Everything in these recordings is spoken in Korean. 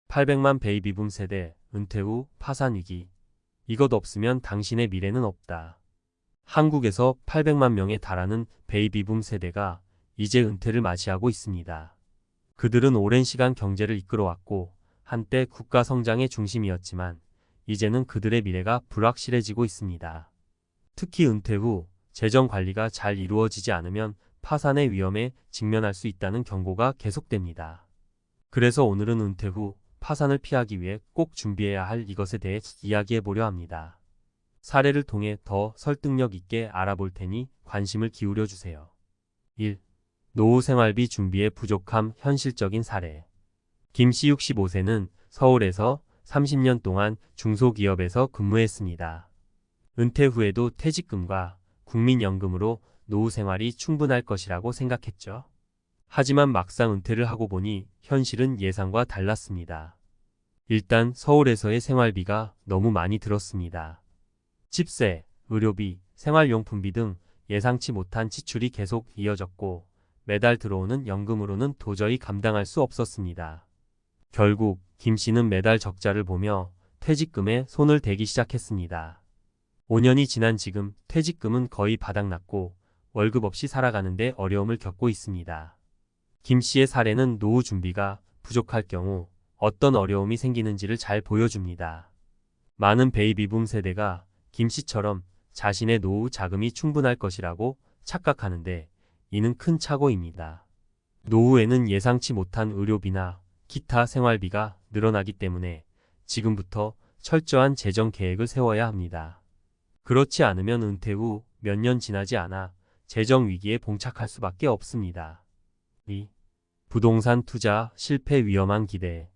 800만 베이비붐 세대, 은퇴 후 파산 위기. 이것 없으면 당신의 미래는 없다. 한국에서 800만 명에 달하는 베이비붐 세대가 이제 은퇴를 맞이하고 있습니다. 그들은 오랜 시간 경제를 이끌어왔고 한때 국가 성장의 중심이었지만 이제는 그들의 미래가 불확실해지고 있습니다. 특히 은퇴 후 재정 관리가 잘 이루어지지 않으면 파산의 위험에 직면할 수 있다는 경고가 계속됩니다. 그래서 오늘은 은퇴 후 파산을 피하기 위해 꼭 준비해야 할 이것에 대해 이야기해 보려 합니다. 사례를 통해 더 설득력 있게 알아볼 테니 관심을 기울여 주세요. 1. 노후 생활비 준비에 부족함 현실적인 사례. 김씨 65세는 서울에서 30년 동안 중소기업에서 근무했습니다. 은퇴 후에도 퇴직금과 국민연금으로 노후 생활이 충분할 것이라고 생각했죠. 하지만 막상 은퇴를 하고 보니 현실은 예상과 달랐습니다. 일단 서울에서의 생활비가 너무 많이 들었습니다. 집세, 의료비, 생활용품비 등 예상치 못한 지출이 계속 이어졌고 매달 들어오는 연금으로는 도저히 감당할 수 없었습니다. 결국 김 씨는 매달 적자를 보며 퇴직금에 손을 대기 시작했습니다. 5년이 지난 지금 퇴직금은 거의 바닥났고 월급 없이 살아가는데 어려움을 겪고 있습니다. 김 씨의 사례는 노후 준비가 부족할 경우 어떤 어려움이 생기는지를 잘 보여줍니다. 많은 베이비붐 세대가 김 씨처럼 자신의 노후 자금이 충분할 것이라고 착각하는데 이는 큰 착오입니다. 노후에는 예상치 못한 의료비나 기타 생활비가 늘어나기 때문에 지금부터 철저한 재정 계획을 세워야 합니다. 그렇지 않으면 은퇴 후 몇 년 지나지 않아 재정 위기에 봉착할 수밖에 없습니다. 2. 부동산 투자 실패 위험한 기대.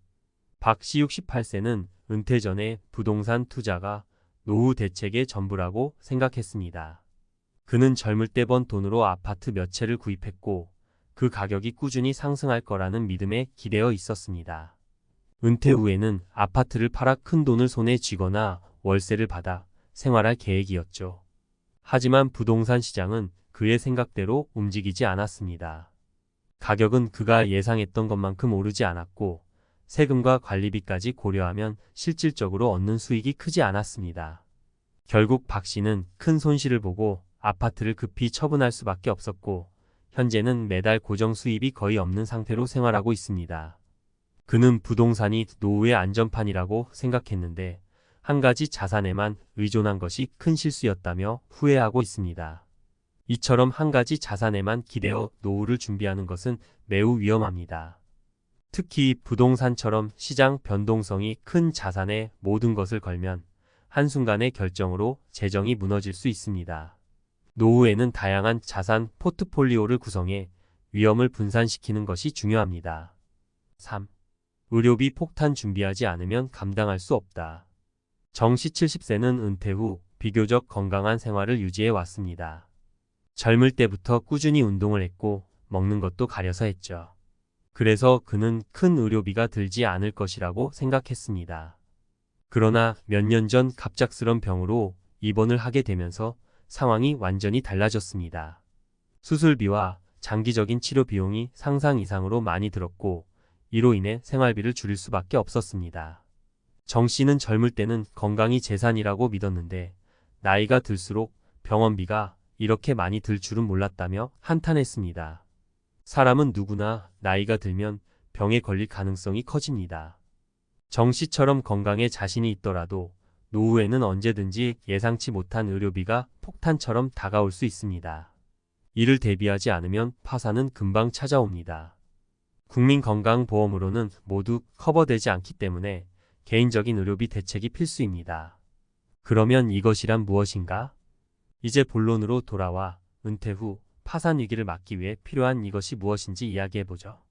박 씨 68세는 은퇴 전에 부동산 투자가 노후 대책의 전부라고 생각했습니다. 그는 젊을 때 번 돈으로 아파트 몇 채를 구입했고 그 가격이 꾸준히 상승할 거라는 믿음에 기대어 있었습니다. 은퇴 후에는 아파트를 팔아 큰 돈을 손에 쥐거나 월세를 받아 생활할 계획이었죠. 하지만 부동산 시장은 그의 생각대로 움직이지 않았습니다. 가격은 그가 예상했던 것만큼 오르지 않았고 세금과 관리비까지 고려하면 실질적으로 얻는 수익이 크지 않았습니다. 결국 박 씨는 큰 손실을 보고 아파트를 급히 처분할 수밖에 없었고 현재는 매달 고정 수입이 거의 없는 상태로 생활하고 있습니다. 그는 부동산이 노후의 안전판이라고 생각했는데 한 가지 자산에만 의존한 것이 큰 실수였다며 후회하고 있습니다. 이처럼 한 가지 자산에만 기대어 노후를 준비하는 것은 매우 위험합니다. 특히 부동산처럼 시장 변동성이 큰 자산에 모든 것을 걸면 한순간의 결정으로 재정이 무너질 수 있습니다. 노후에는 다양한 자산 포트폴리오를 구성해 위험을 분산시키는 것이 중요합니다. 3. 의료비 폭탄 준비하지 않으면 감당할 수 없다. 정씨 70세는 은퇴 후 비교적 건강한 생활을 유지해 왔습니다. 젊을 때부터 꾸준히 운동을 했고 먹는 것도 가려서 했죠. 그래서 그는 큰 의료비가 들지 않을 것이라고 생각했습니다. 그러나 몇 년 전 갑작스런 병으로 입원을 하게 되면서 상황이 완전히 달라졌습니다. 수술비와 장기적인 치료 비용이 상상 이상으로 많이 들었고 이로 인해 생활비를 줄일 수밖에 없었습니다. 정 씨는 젊을 때는 건강이 재산이라고 믿었는데 나이가 들수록 병원비가 이렇게 많이 들 줄은 몰랐다며 한탄했습니다. 사람은 누구나 나이가 들면 병에 걸릴 가능성이 커집니다. 정 씨처럼 건강에 자신이 있더라도 노후에는 언제든지 예상치 못한 의료비가 폭탄처럼 다가올 수 있습니다. 이를 대비하지 않으면 파산은 금방 찾아옵니다. 국민건강보험으로는 모두 커버되지 않기 때문에 개인적인 의료비 대책이 필수입니다. 그러면 이것이란 무엇인가? 이제 본론으로 돌아와 은퇴 후 파산 위기를 막기 위해 필요한 이것이 무엇인지 이야기해보죠.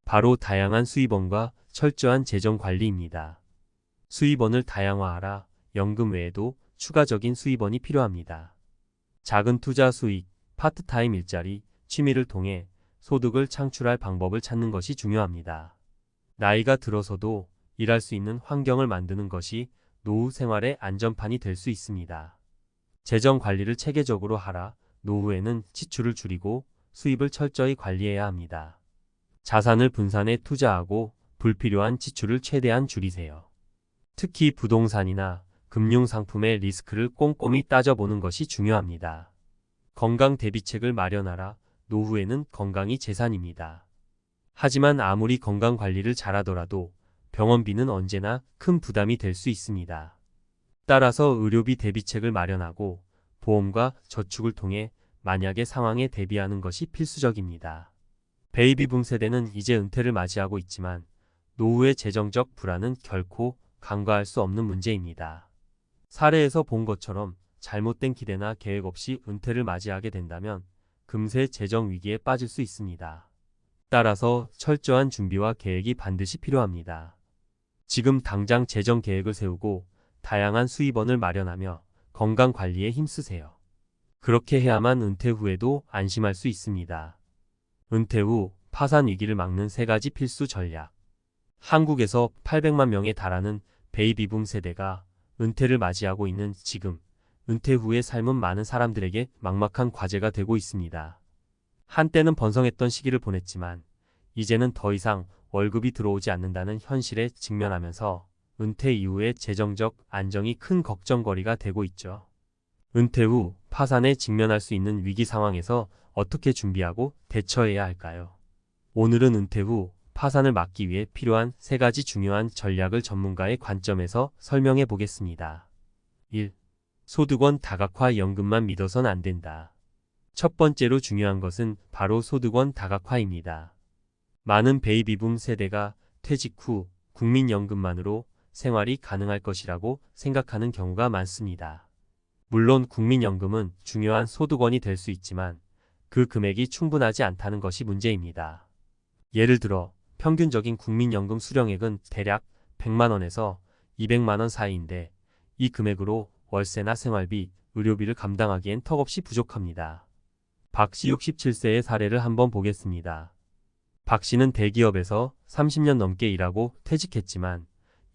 바로 다양한 수입원과 철저한 재정 관리입니다. 수입원을 다양화하라. 연금 외에도 추가적인 수입원이 필요합니다. 작은 투자 수익, 파트타임 일자리, 취미를 통해 소득을 창출할 방법을 찾는 것이 중요합니다. 나이가 들어서도 일할 수 있는 환경을 만드는 것이 노후 생활의 안전판이 될 수 있습니다. 재정 관리를 체계적으로 하라. 노후에는 지출을 줄이고 수입을 철저히 관리해야 합니다. 자산을 분산해 투자하고 불필요한 지출을 최대한 줄이세요. 특히 부동산이나 금융상품의 리스크를 꼼꼼히 따져보는 것이 중요합니다. 건강 대비책을 마련하라. 노후에는 건강이 재산입니다. 하지만 아무리 건강 관리를 잘하더라도 병원비는 언제나 큰 부담이 될 수 있습니다. 따라서 의료비 대비책을 마련하고 보험과 저축을 통해 만약의 상황에 대비하는 것이 필수적입니다. 베이비붐 세대는 이제 은퇴를 맞이하고 있지만 노후의 재정적 불안은 결코 간과할 수 없는 문제입니다. 사례에서 본 것처럼 잘못된 기대나 계획 없이 은퇴를 맞이하게 된다면 금세 재정 위기에 빠질 수 있습니다. 따라서 철저한 준비와 계획이 반드시 필요합니다. 지금 당장 재정 계획을 세우고 다양한 수입원을 마련하며 건강 관리에 힘쓰세요. 그렇게 해야만 은퇴 후에도 안심할 수 있습니다. 은퇴 후 파산 위기를 막는 3가지 필수 전략. 한국에서 800만 명에 달하는 베이비붐 세대가 은퇴를 맞이하고 있는 지금, 은퇴 후의 삶은 많은 사람들에게 막막한 과제가 되고 있습니다. 한때는 번성했던 시기를 보냈지만 이제는 더 이상 월급이 들어오지 않는다는 현실에 직면하면서 은퇴 이후의 재정적 안정이 큰 걱정거리가 되고 있죠. 은퇴 후 파산에 직면할 수 있는 위기 상황에서 어떻게 준비하고 대처해야 할까요? 오늘은 은퇴 후 파산을 막기 위해 필요한 3가지 중요한 전략을 전문가의 관점에서 설명해 보겠습니다. 1. 소득원 다각화. 연금만 믿어선 안 된다. 첫 번째로 중요한 것은 바로 소득원 다각화입니다. 많은 베이비붐 세대가 퇴직 후 국민연금만으로 생활이 가능할 것이라고 생각하는 경우가 많습니다. 물론 국민연금은 중요한 소득원이 될 수 있지만 그 금액이 충분하지 않다는 것이 문제입니다. 예를 들어 평균적인 국민연금 수령액은 대략 100만 원에서 200만 원 사이인데 이 금액으로 월세나 생활비, 의료비를 감당하기엔 턱없이 부족합니다. 박 씨 67세의 사례를 한번 보겠습니다. 박 씨는 대기업에서 30년 넘게 일하고 퇴직했지만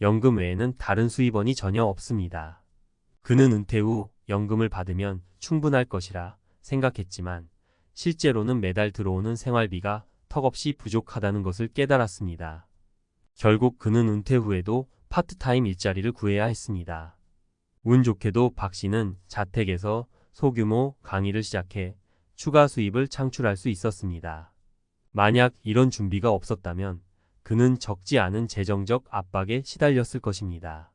연금 외에는 다른 수입원이 전혀 없습니다. 그는 은퇴 후 연금을 받으면 충분할 것이라 생각했지만 실제로는 매달 들어오는 생활비가 턱없이 부족하다는 것을 깨달았습니다. 결국 그는 은퇴 후에도 파트타임 일자리를 구해야 했습니다. 운 좋게도 박 씨는 자택에서 소규모 강의를 시작해 추가 수입을 창출할 수 있었습니다. 만약 이런 준비가 없었다면 그는 적지 않은 재정적 압박에 시달렸을 것입니다.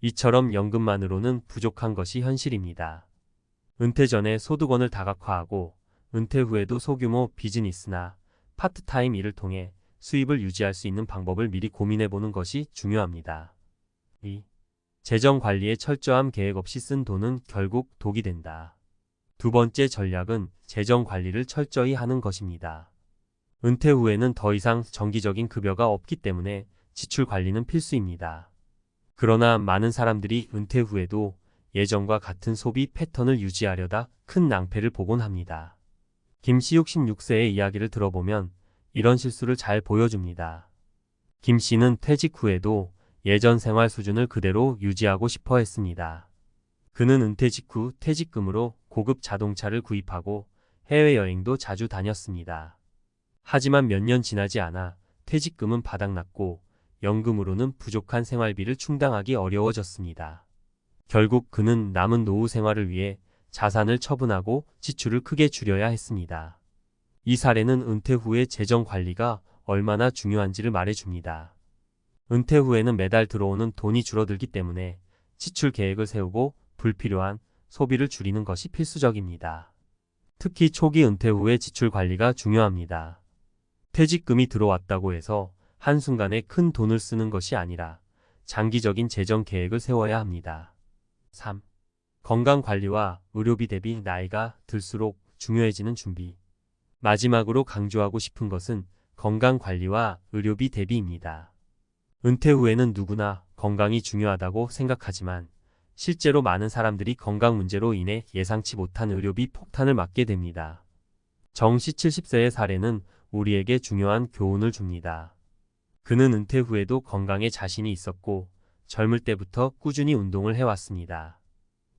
이처럼 연금만으로는 부족한 것이 현실입니다. 은퇴 전에 소득원을 다각화하고 은퇴 후에도 소규모 비즈니스나 파트타임 일을 통해 수입을 유지할 수 있는 방법을 미리 고민해보는 것이 중요합니다. 2. 재정 관리에 철저함. 계획 없이 쓴 돈은 결국 독이 된다. 두 번째 전략은 재정 관리를 철저히 하는 것입니다. 은퇴 후에는 더 이상 정기적인 급여가 없기 때문에 지출 관리는 필수입니다. 그러나 많은 사람들이 은퇴 후에도 예전과 같은 소비 패턴을 유지하려다 큰 낭패를 보곤 합니다. 김씨 66세의 이야기를 들어보면 이런 실수를 잘 보여줍니다. 김씨는 퇴직 후에도 예전 생활 수준을 그대로 유지하고 싶어 했습니다. 그는 은퇴 직후 퇴직금으로 고급 자동차를 구입하고 해외여행도 자주 다녔습니다. 하지만 몇 년 지나지 않아 퇴직금은 바닥났고 연금으로는 부족한 생활비를 충당하기 어려워졌습니다. 결국 그는 남은 노후 생활을 위해 자산을 처분하고 지출을 크게 줄여야 했습니다. 이 사례는 은퇴 후의 재정 관리가 얼마나 중요한지를 말해줍니다. 은퇴 후에는 매달 들어오는 돈이 줄어들기 때문에 지출 계획을 세우고 불필요한 소비를 줄이는 것이 필수적입니다. 특히 초기 은퇴 후의 지출 관리가 중요합니다. 퇴직금이 들어왔다고 해서 한순간에 큰 돈을 쓰는 것이 아니라 장기적인 재정 계획을 세워야 합니다. 3. 건강관리와 의료비 대비. 나이가 들수록 중요해지는 준비. 마지막으로 강조하고 싶은 것은 건강관리와 의료비 대비입니다. 은퇴 후에는 누구나 건강이 중요하다고 생각하지만 실제로 많은 사람들이 건강 문제로 인해 예상치 못한 의료비 폭탄을 맞게 됩니다. 정씨 70세의 사례는 우리에게 중요한 교훈을 줍니다. 그는 은퇴 후에도 건강에 자신이 있었고 젊을 때부터 꾸준히 운동을 해왔습니다.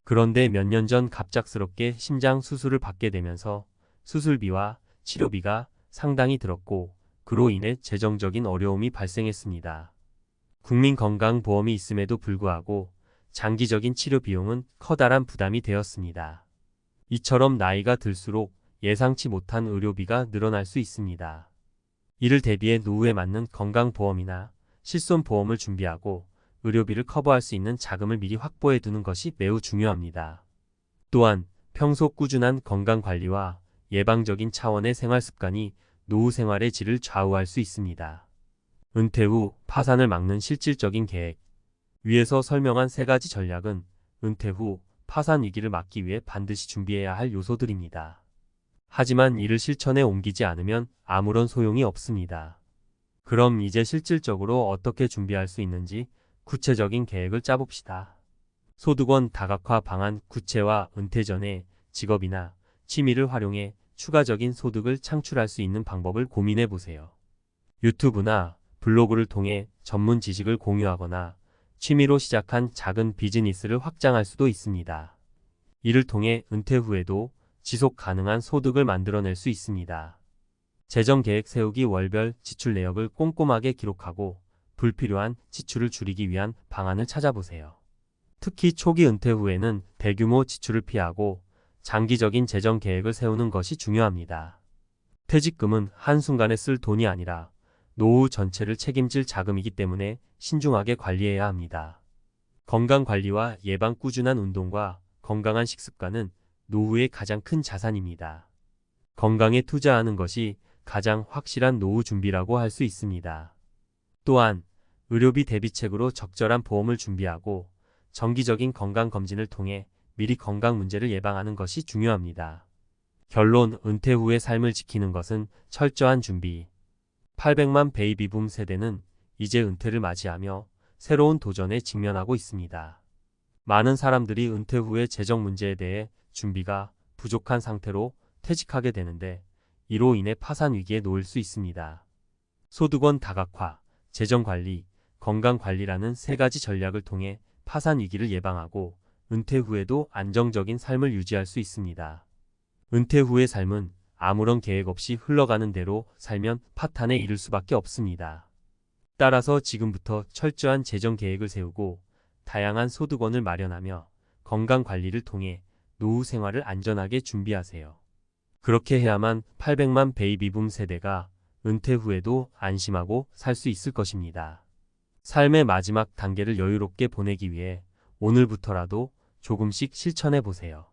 그런데 몇 년 전 갑작스럽게 심장 수술을 받게 되면서 수술비와 치료비가 상당히 들었고 그로 인해 재정적인 어려움이 발생했습니다. 국민건강보험이 있음에도 불구하고 장기적인 치료 비용은 커다란 부담이 되었습니다. 이처럼 나이가 들수록 예상치 못한 의료비가 늘어날 수 있습니다. 이를 대비해 노후에 맞는 건강보험이나 실손보험을 준비하고 의료비를 커버할 수 있는 자금을 미리 확보해 두는 것이 매우 중요합니다. 또한 평소 꾸준한 건강관리와 예방적인 차원의 생활습관이 노후 생활의 질을 좌우할 수 있습니다. 은퇴 후 파산을 막는 실질적인 계획. 위에서 설명한 3가지 전략은 은퇴 후 파산 위기를 막기 위해 반드시 준비해야 할 요소들입니다. 하지만 이를 실천에 옮기지 않으면 아무런 소용이 없습니다. 그럼 이제 실질적으로 어떻게 준비할 수 있는지 구체적인 계획을 짜봅시다. 소득원 다각화 방안. 구체화. 은퇴 전에 직업이나 취미를 활용해 추가적인 소득을 창출할 수 있는 방법을 고민해 보세요. 유튜브나 블로그를 통해 전문 지식을 공유하거나 취미로 시작한 작은 비즈니스를 확장할 수도 있습니다. 이를 통해 은퇴 후에도 지속 가능한 소득을 만들어낼 수 있습니다. 재정 계획 세우기. 월별 지출 내역을 꼼꼼하게 기록하고 불필요한 지출을 줄이기 위한 방안을 찾아보세요. 특히 초기 은퇴 후에는 대규모 지출을 피하고 장기적인 재정 계획을 세우는 것이 중요합니다. 퇴직금은 한순간에 쓸 돈이 아니라 노후 전체를 책임질 자금이기 때문에 신중하게 관리해야 합니다. 건강관리와 예방. 꾸준한 운동과 건강한 식습관은 노후의 가장 큰 자산입니다. 건강에 투자하는 것이 가장 확실한 노후 준비라고 할 수 있습니다. 또한 의료비 대비책으로 적절한 보험을 준비하고 정기적인 건강검진을 통해 미리 건강 문제를 예방하는 것이 중요합니다. 결론. 은퇴 후의 삶을 지키는 것은 철저한 준비. 800만 베이비붐 세대는 이제 은퇴를 맞이하며 새로운 도전에 직면하고 있습니다. 많은 사람들이 은퇴 후의 재정 문제에 대해 준비가 부족한 상태로 퇴직하게 되는데 이로 인해 파산 위기에 놓일 수 있습니다. 소득원 다각화, 재정관리, 건강관리라는 3가지 전략을 통해 파산 위기를 예방하고 은퇴 후에도 안정적인 삶을 유지할 수 있습니다. 은퇴 후의 삶은 아무런 계획 없이 흘러가는 대로 살면 파탄에 이를 수밖에 없습니다. 따라서 지금부터 철저한 재정 계획을 세우고 다양한 소득원을 마련하며 건강관리를 통해 노후 생활을 안전하게 준비하세요. 그렇게 해야만 800만 베이비붐 세대가 은퇴 후에도 안심하고 살 수 있을 것입니다. 삶의 마지막 단계를 여유롭게 보내기 위해 오늘부터라도 조금씩 실천해 보세요.